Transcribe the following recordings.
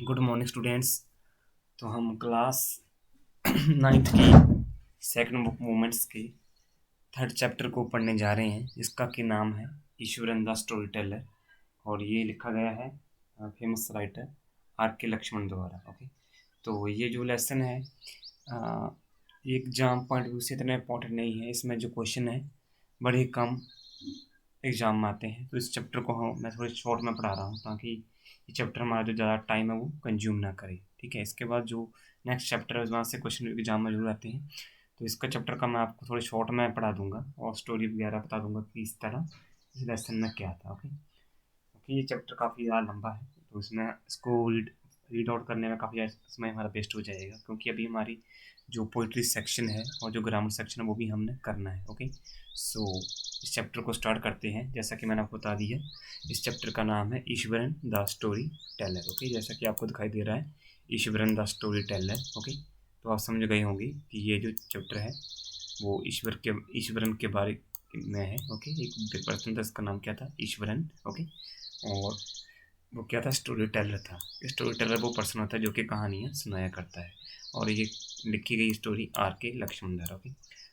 Good morning students. तो हम class 9th की सेकंड बुक मूवमेंट्स के थर्ड चैप्टर को पढ़ने जा रहे हैं, जिसका कि नाम है ईश्वरन द स्टोरी टेलर, और ये लिखा गया है फेमस राइटर R.K. लक्ष्मण द्वारा। ओके, तो ये जो लेसन है ये एग्जाम पॉइंट व्यू से इतना इम्पोर्टेंट नहीं है। इसमें जो क्वेश्चन है बड़े कम एग्जाम में आते हैं, तो इस चैप्टर को मैं थोड़ी शॉर्ट में पढ़ा रहा हूँ ताकि ये चैप्टर हमारा जो ज़्यादा टाइम है वो कंज्यूम ना करे। ठीक है, इसके बाद जो नेक्स्ट चैप्टर है वहाँ से क्वेश्चन एग्जाम में जरूर आते हैं, तो इसका चैप्टर का मैं आपको थोड़ी शॉर्ट में पढ़ा दूंगा और स्टोरी वगैरह बता दूंगा कि इस तरह इस लेसन में क्या था। ओके, क्योंकि ये चैप्टर काफ़ी ज़्यादा लंबा है, तो इसमें इसको रीड आउट करने में काफ़ी समय हमारा वेस्ट हो जाएगा, क्योंकि अभी हमारी जो पोइट्री सेक्शन है और जो ग्रामर सेक्शन है वो भी हमने करना है। ओके, सो इस चैप्टर को स्टार्ट करते हैं। जैसा कि मैंने आपको बता दिया, इस चैप्टर का नाम है Eswaran the story teller. Okay, जैसा कि आपको दिखाई दे रहा है Eswaran the story teller. Okay, तो आप समझ गए होंगे कि ये जो चैप्टर है वो ईश्वरन के बारे में है। ओके, एक पर्सन था, इसका नाम क्या था? ईश्वरन। ओके, और वो क्या था? स्टोरी टेलर था। स्टोरी टेलर वो पर्सन होता है जो कि कहानियाँ सुनाया करता है, और ये लिखी गई स्टोरी R.K. लक्ष्मण द्वारा। ओके,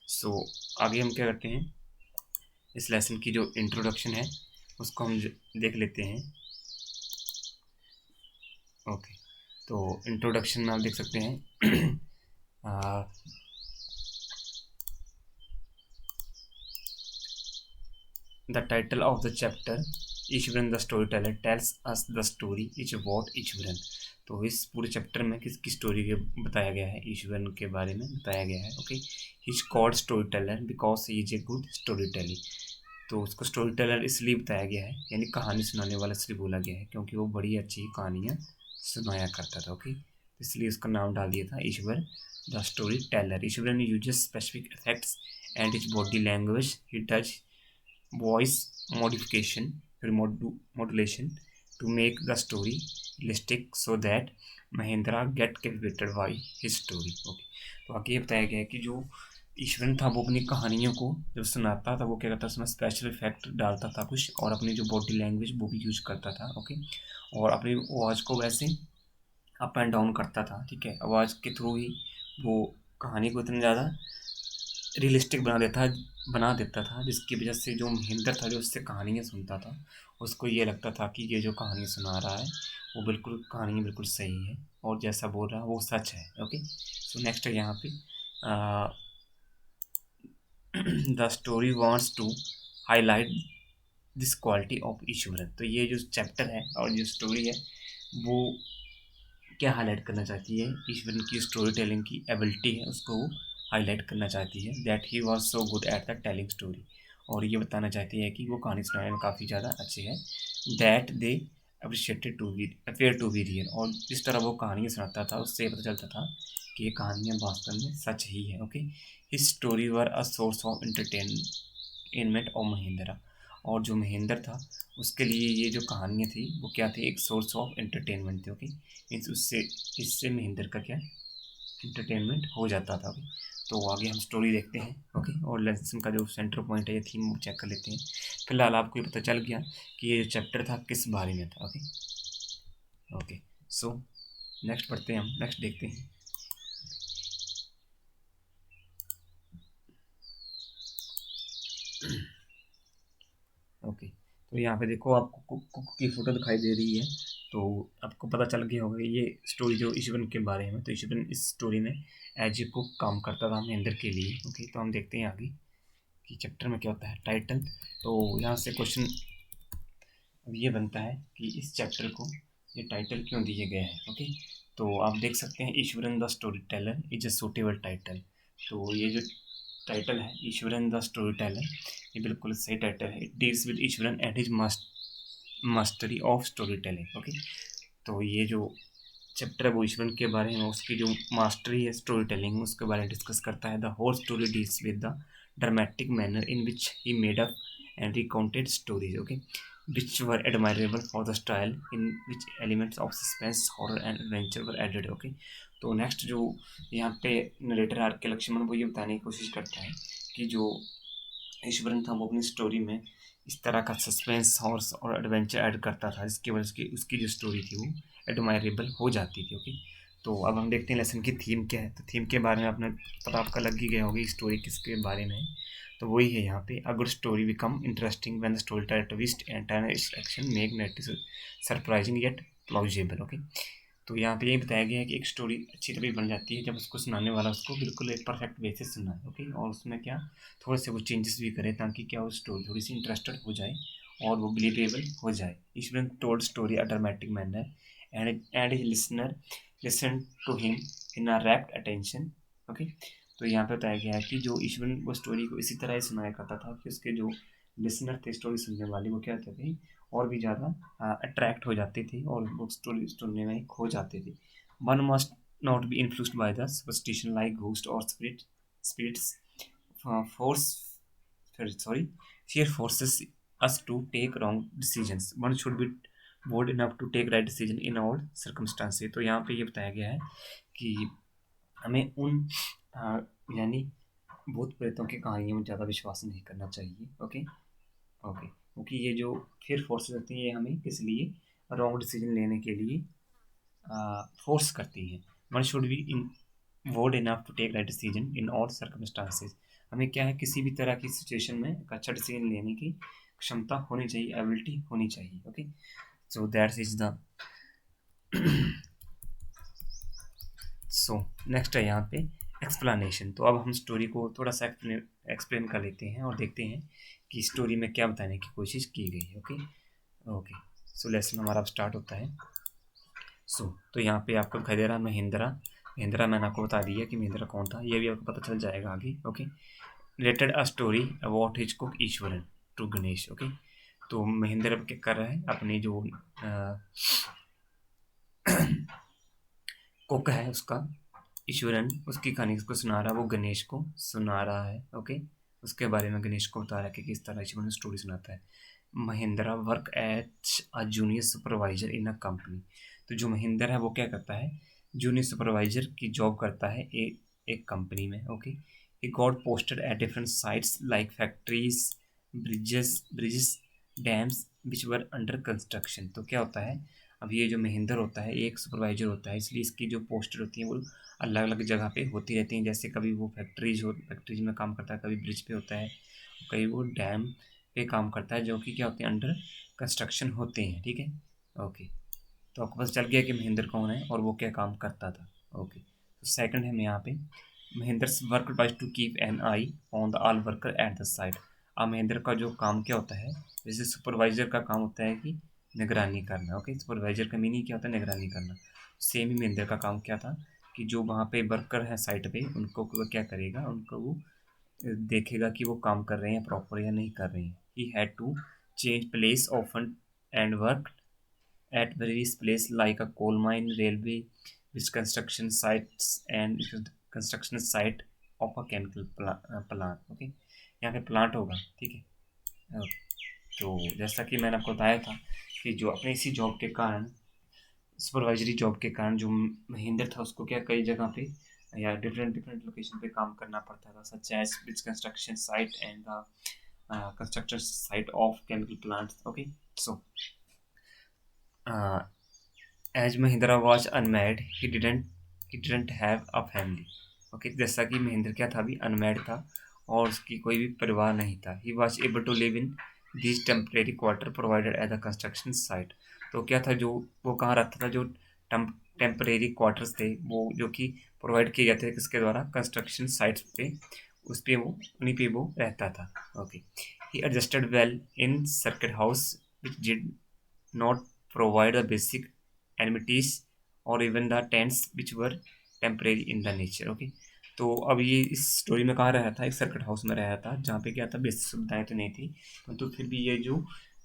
सो आगे हम क्या करते हैं, इस लेसन की जो इंट्रोडक्शन है उसको हम देख लेते हैं। ओके, तो इंट्रोडक्शन में आप देख सकते हैं the title of the chapter Eswaran the story teller tells us the story is about Eswaran. तो इस पूरे चैप्टर में किसकी स्टोरी के बताया गया है? ईश्वरन के बारे में बताया गया है। Okay, he is called story teller because he is a good story teller. तो उसको स्टोरी टेलर इसलिए बताया गया है, यानी कहानी सुनाने वाला इसलिए बोला गया है क्योंकि वो बड़ी अच्छी कहानियाँ सुनाया करता था। ओके, इसलिए उसका नाम डाल दिया था ईश्वर द स्टोरी टेलर। ईश्वर ने uses specific effects and is body language, he does voice modification modulation to make the story realistic so that Mahendra get captivated by his story। Okay, तो आगे ये बताया गया है कि जो ईश्वरन था वो अपनी कहानियों को जब सुनाता था वो क्या करता था, उसमें स्पेशल इफेक्ट डालता था कुछ, और अपनी जो बॉडी लैंग्वेज वो भी यूज करता था। ओके, और अपनी आवाज़ को वैसे अप एंड डाउन करता था। ठीक है, आवाज़ के थ्रू ही वो कहानी को इतना ज़्यादा रियलिस्टिक बना देता था, जिसकी वजह से जो महेंद्र था जो उससे कहानियाँ सुनता था उसको ये लगता था कि ये जो कहानी सुना रहा है वो बिल्कुल कहानी बिल्कुल सही है और जैसा बोल रहा है वो सच है। ओके, सो नेक्स्ट है यहाँ पे the story wants to highlight this quality of Iswaran. तो ये जो चैप्टर है और जो स्टोरी है वो क्या हाईलाइट करना चाहती है? ईश्वरन की स्टोरी टेलिंग की एबिलिटी है उसको वो हाईलाइट करना चाहती है, that he was so good at the telling story. और ये बताना चाहती है कि वो कहानी सुनाने में काफ़ी ज़्यादा अच्छे हैं, that they appreciated to be appear to be real. और जिस तरह वो कहानियाँ सुनाता था उससे पता चलता था कि ये कहानियाँ वास्तव में सच ही है। Okay, his story were a source of entertainment of Mahindra. और जो महेंद्र था उसके लिए ये जो कहानियाँ थी वो क्या थी? एक सोर्स ऑफ एंटरटेनमेंट थी। ओके, मीन्स उससे इससे महेंद्र का क्या एंटरटेनमेंट हो जाता था। ओके, तो आगे हम स्टोरी देखते हैं। ओके, और लेसन का जो सेंटर पॉइंट है या थीम वो चेक कर लेते हैं। फिलहाल आपको ये पता चल गया कि ये जो चैप्टर था किस बारे में था। ओके ओके, सो नेक्स्ट पढ़ते हैं, हम नेक्स्ट देखते हैं। ओके, तो यहाँ पे देखो आपको कुक की फ़ोटो दिखाई दे रही है, तो आपको पता चल गया होगा ये स्टोरी जो ईश्वरन के बारे में। तो ईश्वरन इस स्टोरी में एज ए कुक काम करता था महेंद्र के लिए। ओके, तो हम देखते हैं आगे कि चैप्टर में क्या होता है। टाइटल, तो यहाँ से क्वेश्चन अब ये बनता है कि इस चैप्टर को ये टाइटल क्यों दिए गए हैं। ओके, तो आप देख सकते हैं Eswaran the story teller is a suitable title. तो ये जो टाइटल है ईश्वरन द स्टोरी टेलर, ये बिल्कुल सही टाइटल है। It deals with Eswaran and his mastery of story telling. Okay, तो ये जो चैप्टर है वो ईश्वरन के बारे में, उसकी जो मास्टरी है स्टोरी टेलिंग उसके बारे में डिस्कस करता है। The whole story deals with the dramatic manner in which he made up and recounted stories. Okay, which were admirable for the style in which elements of suspense, horror and adventure were added। okay, तो next जो यहाँ पे narrator R.K. Lakshman वो ये बताने की कोशिश करता है कि जो ईश्वरन था वो अपनी स्टोरी में इस तरह का सस्पेंस हॉर्स और एडवेंचर ऐड करता था, जिसकी वजह से उसकी जो स्टोरी थी वो एडमायरेबल हो जाती थी। ओके, तो अब हम देखते हैं लेसन की थीम क्या है। तो थीम के बारे में आपने पता आपका लग ही गया होगी, स्टोरी किसके बारे में है। तो वही है यहाँ पे, a good story become interesting when the story teller twist and turn it's action make narrative surprising yet plausible. Okay, तो यहाँ पे ये बताया गया है कि एक स्टोरी अच्छी तभी बन जाती है जब उसको सुनाने वाला उसको बिल्कुल एक परफेक्ट वे से सुना है। ओके, और उसमें क्या थोड़े से वो चेंजेस भी करे ताकि क्या वो स्टोरी थोड़ी सी इंटरेस्टेड हो जाए और वो बिलीवेबल हो जाए। Iswaran told story a dramatic manner and listener listen to him in a rapt attention. Okay, तो यहाँ पे बताया गया है कि जो ईश्वरन वो स्टोरी को इसी तरह ही सुनाया करता था कि उसके जो लिसनर थे स्टोरी सुनने वाले वो क्या होते थे और भी ज़्यादा अट्रैक्ट हो जाती थी और वो स्टोरी सुनने में खो जाते थे। One must not be influenced by the superstition like ghost और spirits force sorry fear forces us to take wrong decisions. One should be bold enough to take right decision in all circumstances. तो यहाँ पे ये बताया गया है कि हमें उन अ, यानी भूत प्रेतों की कहानियों में ज़्यादा विश्वास नहीं करना चाहिए। ओके, ओके, क्योंकि ये जो फियर फोर्सेस होती हैं ये हमें किस लिए रॉन्ग डिसीजन लेने के लिए फोर्स करती हैं। One should be in bold enough to take right decision in all circumstances. हमें क्या है किसी भी तरह की सिचुएशन में एक अच्छा डिसीजन लेने की क्षमता होनी चाहिए, एबिलिटी होनी चाहिए। Okay, so that's is the so next है यहाँ पे एक्सप्लेनेशन। तो अब हम स्टोरी को थोड़ा सा एक्सप्लेन कर लेते हैं और देखते हैं कि स्टोरी में क्या बताने की कोशिश की गई है। ओके, ओके, सो लेसन हमारा अब स्टार्ट होता है। तो यहाँ पे आपको दिखाई दे रहा है महिंद्रा। महिंद्रा मैंने आपको बता दिया कि महिंद्रा कौन था, ये भी आपको पता चल जाएगा आगे। Okay, related a story about his cook Iswaran to Ganesh. Okay, तो महिंद्रा क्या कर रहा है, अपनी जो कुक है उसका ईश्वरन उसकी कहानी को सुना रहा है, वो गणेश को सुना रहा है। ओके, उसके बारे में गणेश को बता रहा है कि किस तरह ईश्वरन स्टोरी सुनाता है। Mahendra work as a junior supervisor in a company. तो जो महिंद्रा है वो क्या करता है, जूनियर सुपरवाइजर की जॉब करता है एक कंपनी में। Okay, he got posted at different sites like factories, bridges, dams which were under construction. तो क्या होता है, अब ये जो महेंद्र होता है एक सुपरवाइजर होता है, इसलिए इसकी जो पोस्टर होती हैं वो अलग अलग जगह पे होती रहती हैं। जैसे कभी वो फैक्ट्रीज में काम करता है, कभी ब्रिज पे होता है, कभी वो डैम पे काम करता है, जो कि क्या होते हैं अंडर कंस्ट्रक्शन होते हैं। ठीक है, ओके, तो आपको पता चल गया कि महेंद्र कौन है और वो क्या काम करता था। ओके, तो सेकंड है यहाँ पे Mahendra's work was to keep an eye on the all worker at the site. अब महेंद्र का जो काम क्या होता है, जैसे सुपरवाइजर का काम होता है कि निगरानी करना। ओके, सुपरवाइजर का मीनिंग क्या होता है, निगरानी करना। सेम ही महेंद्र का काम क्या था कि जो वहाँ पे वर्कर है साइट पे उनको वो क्या करेगा, उनको वो देखेगा कि वो काम कर रहे हैं प्रॉपर या नहीं कर रहे हैं। He had to change place often and work at various places like a coal mine, railway, which construction sites and construction site of a chemical plant. Okay, यहाँ पे प्लांट होगा। ठीक है, तो जैसा कि मैंने आपको बताया था कि जो अपने इसी जॉब के कारण, सुपरवाइजरी जॉब के कारण जो महेंद्र था उसको क्या कई जगह पे या डिफरेंट डिफरेंट लोकेशन पे काम करना पड़ता था, such as which construction site and the construction site of chemical plants. Okay, so as Mahendra was unmarried he didn't have a family. Okay, जैसा कि महेंद्र क्या था, अभी अनमैरिड था और उसकी कोई भी परिवार नहीं था। He was able to live in this temporary quarter provided at the construction site. तो क्या था, जो वो कहाँ रहता था, जो टेम्परेरी क्वार्टर्स थे वो जो कि प्रोवाइड किए जाते थे किसके द्वारा, कंस्ट्रक्शन साइट्स पे, उस पे वो उन्हीं पे वो रहता था। Okay, he adjusted well in circuit house which did not provide the basic amenities or even the tents which were temporary in the nature. Okay, तो अब ये इस स्टोरी में कहाँ रहा था, एक सर्किट हाउस में रहा था जहाँ पे क्या था, बेसिक सुविधाएं तो नहीं थी, तो फिर भी ये जो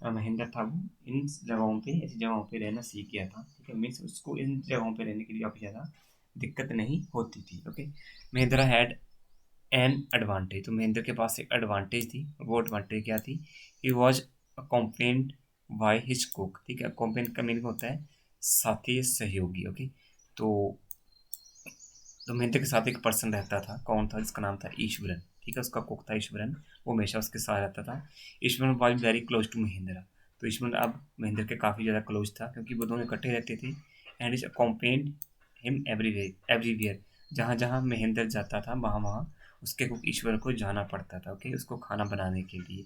महेंद्र था वो इन जगहों पे ऐसी जगहों पे रहना सीख गया था। ठीक है, मीन्स उसको इन जगहों पे रहने के लिए काफ़ी ज़्यादा दिक्कत नहीं होती थी। Okay, Mahendra had an advantage. तो महेंद्र के पास एक एडवांटेज थी, वो एडवांटेज क्या थी, he was accompanied by his cook. ठीक है, अकॉम्प्लेंट का मीनिंग होता है साथी सहयोगी। ओके, तो महेंद्र के साथ एक पर्सन रहता था, कौन था, जिसका नाम था ईश्वरन। ठीक है, उसका कुक था ईश्वरन, वो हमेशा उसके साथ रहता था। Iswaran was very close to Mahendra, तो ईश्वरन अब महेंद्र के काफ़ी ज़्यादा क्लोज था क्योंकि वो दोनों इकट्ठे रहते थे। एंड इज अकॉम्पेनिड हिम एवरीवेयर, जहाँ जहाँ महेंद्र जाता था वहाँ वहाँ उसके कुक ईश्वर को जाना पड़ता था, ओके, उसको खाना बनाने के लिए।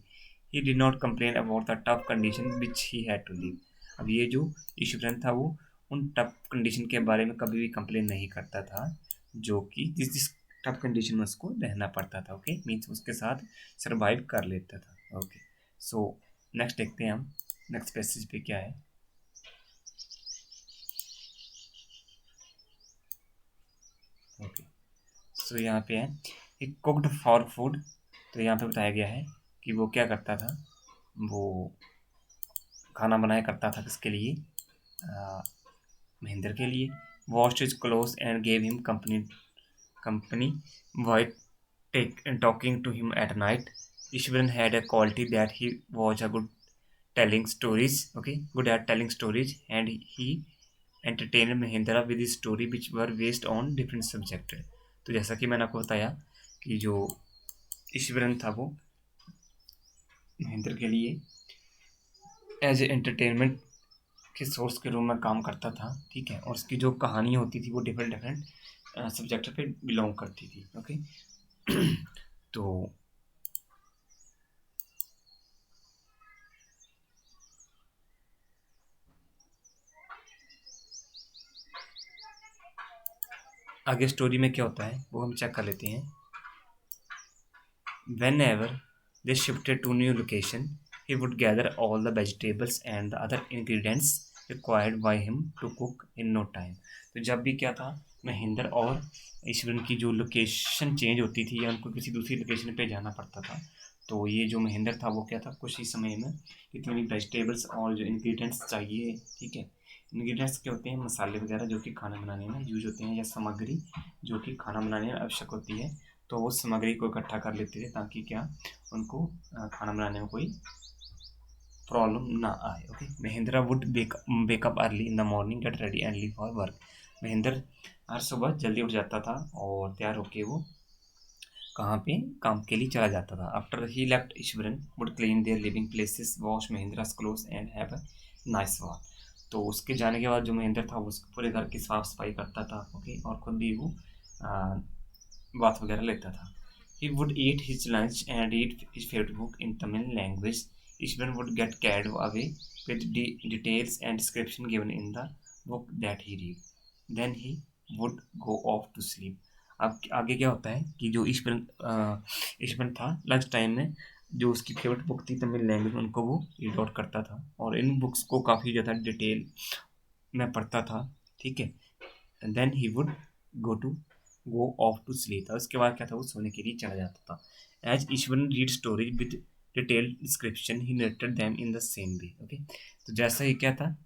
He did not complain about the tough condition which he had to live. अब ये जो ईश्वरन था वो उन टफ कंडीशन के बारे में कभी भी कंप्लेन नहीं करता था, जो कि जिस जिस टफ कंडीशन में उसको रहना पड़ता था, ओके, मीन्स उसके साथ सर्वाइव कर लेता था। ओके, सो नेक्स्ट देखते हैं हम नेक्स्ट पैसेज पे क्या है। ओके, सो यहाँ पे है ही कुक्ड फॉर फूड। तो यहाँ पे बताया गया है कि वो क्या करता था, वो खाना बनाया करता था किसके लिए, महेंद्र के लिए। Washed his clothes and gave him company while talking to him at night. Ishwaran had a quality that he was a good telling stories, okay, good at telling stories, and he entertained Mahendra with his story which were based on different subject। तो जैसा कि मैंने आपको बताया कि जो ईश्वरन था वो महेंद्र के लिए एज ए एंटरटेनमेंट के सोर्स के रूप में काम करता था, ठीक है, और उसकी जो कहानियाँ होती थी वो डिफरेंट डिफरेंट सब्जेक्ट पे बिलोंग करती थी, ओके। तो आगे स्टोरी में क्या होता है वो हम चेक कर लेते हैं। Whenever they shifted to new location, he would gather all the vegetables and the other ingredients required by him to cook in no time। तो जब भी क्या था, महेंद्र और ईश्वरन की जो लोकेशन चेंज होती थी या उनको किसी दूसरी लोकेशन पे जाना पड़ता था, तो ये जो महेंद्र था वो क्या था, कुछ ही समय में जितने भी वेजिटेबल्स और जो इंग्रेडिएंट्स चाहिए, ठीक है, इंग्रेडिएंट्स क्या होते हैं, मसाले वगैरह जो कि खाना बनाने में यूज होते हैं, या सामग्री जो कि खाना बनाने में आवश्यक होती है, तो वो सामग्री को इकट्ठा कर लेते थे ताकि क्या उनको खाना बनाने में कोई प्रॉब्लम ना आए, okay. Mahendra would wake up early in the morning, get ready and leave for work. Mahendra हर सुबह जल्दी उठ जाता था और तैयार होके वो कहाँ पे काम के लिए चला जाता था। After he left, Eshwaran would clean their living places, wash Mahendra's clothes and have a nice walk. तो उसके जाने के बाद जो महेंद्र था वो उसके पूरे घर की साफ सफाई करता था, ओके, और खुद भी वो बात वगैरह लेता था। He would eat his lunch and read his favorite book in Tamil language. Ishwan would get carried away with details and description given in the book that he read. Then he would go off to sleep. अब आगे क्या होता है कि जो ईश्वन था lunch time में जो उसकी फेवरेट बुक थी तमिल लैंग्वेज में उनको वो रीड आउट करता था और इन बुक्स को काफ़ी ज़्यादा डिटेल में पढ़ता था, ठीक है। And then he would go off to sleep था, उसके बाद क्या था वो सोने के लिए चला जाता था। As Iswaran read stories with detailed description he narrated them in the same way, okay. तो जैसा ही क्या था,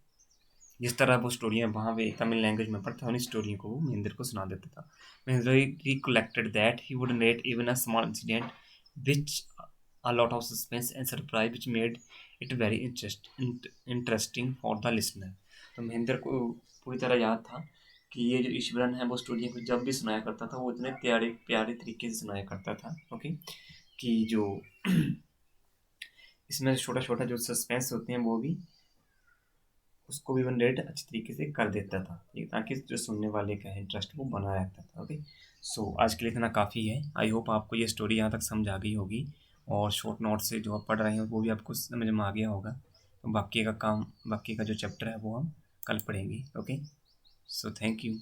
जिस तरह वो स्टोरियाँ वहाँ पे तमिल लैंग्वेज में पढ़ता उन स्टोरियों को वो महेंद्र को सुना देता था। Mahendra recollected that he would narrate even a small incident which a lot of suspense and surprise which made it very interesting for the listener। तो महेंद्र को पूरी तरह याद था कि ये जो ईश्वरन है वो स्टोरी को जब भी सुनाया करता था वो इतने प्यारे प्यारे तरीके से सुनाया करता था, ओके, कि जो इसमें छोटा छोटा जो सस्पेंस होते हैं वो भी उसको भी वन रेट अच्छी तरीके से कर देता था, ठीक, ताकि जो सुनने वाले का इंटरेस्ट वो बना रहता था, ओके। सो आज के लिए इतना काफ़ी है। आई होप आपको ये स्टोरी यहाँ तक समझ आ गई होगी और शॉर्ट नोट से जो आप पढ़ रहे हैं वो भी आपको समझ में आ गया होगा। तो बाकी का जो चैप्टर है वो हम कल पढ़ेंगे, ओके। So thank you.